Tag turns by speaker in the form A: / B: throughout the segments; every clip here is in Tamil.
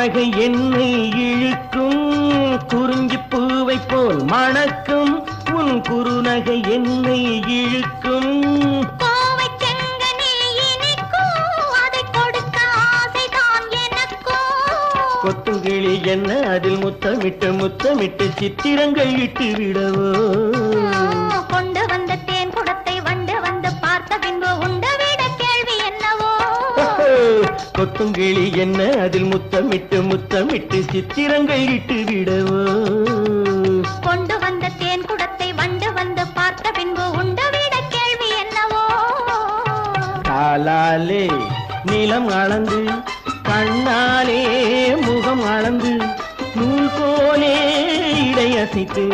A: குறுநகை என்னை இழுக்கும் குறிஞ்சி பூவை போல் மணக்கும் உன் குறுநகை என்னை இழுக்கும்
B: கோவை செங்கனில் இனிக்கும் அதை கொடுக்க ஆசைதான் எனக்கும்
A: கொத்துங்கிளி என்ன அதில் முத்தமிட்டு முத்தமிட்டு சித்திரங்கள் இட்டு விடவோ
B: கொண்டு வந்த தேன் குடத்தை வண்டு வந்து பார்த்த பின்பு உண்டு விட கேள்வி என்னவோ
A: கொத்துங்கிளி என்ன அதில் முத்தமிட்டு முத்தமிட்டு சித்திரங்கள் இட்டு விடவோ
B: கொண்டு வந்த தேன் குடத்தை வண்டு வந்து பார்த்த பின்பு உண்டு விட கேள்வி என்னவோ
A: காலாலே நிலம் அளந்து கண்ணாலே முகம் அளந்து நூல் போலே இடையசைத்து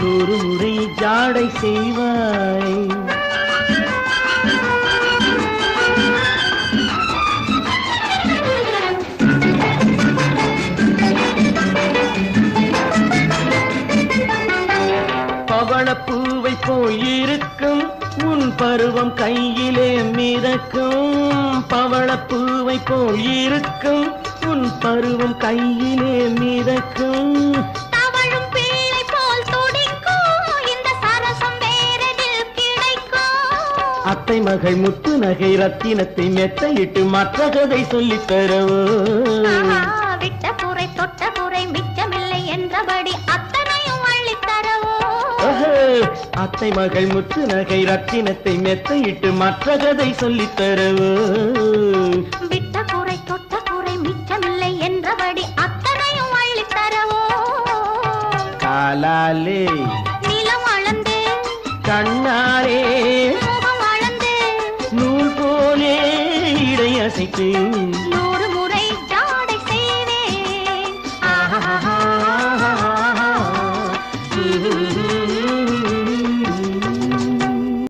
A: 100 முறை ஜாடை செய்வாய் பவளப்பூவை போயிருக்கும் உன் பருவம் கையிலே மிதக்கும் பவளப்பூவை போயிருக்கும் உன் பருவம் கையிலே மிதக்கும்
B: தவழும் பிள்ளை போல் துடிக்கும் இந்த சரசம் வேறெதில் கிடைக்கும்
A: அத்தை மகள் முத்து நகை ரத்தினத்தை மெத்தையிட்டு மற்ற கதை சொல்லித் தரவோ
B: விட்ட குறை தொட்ட குறை மிச்சமில்லை என்றபடி அத்தனையும் அள்ளித் தரவோ
A: அத்தை மகள் முத்து நகை ரத்தினத்தை மெத்தையிட்டு மற்ற கதை சொல்லித் தரவோ
B: விட்ட குறை தொட்ட குறை மிச்சமில்லை என்றபடி அத்தனையும் அள்ளித் தரவோ
A: காலாலே
B: நிலம் அளந்து
A: கண்ணாலே
B: முகம் அளந்து
A: நூல் போலே இடையசைத்து
B: 100 முறை ஜாடை செய்வேன்
A: ஆஹா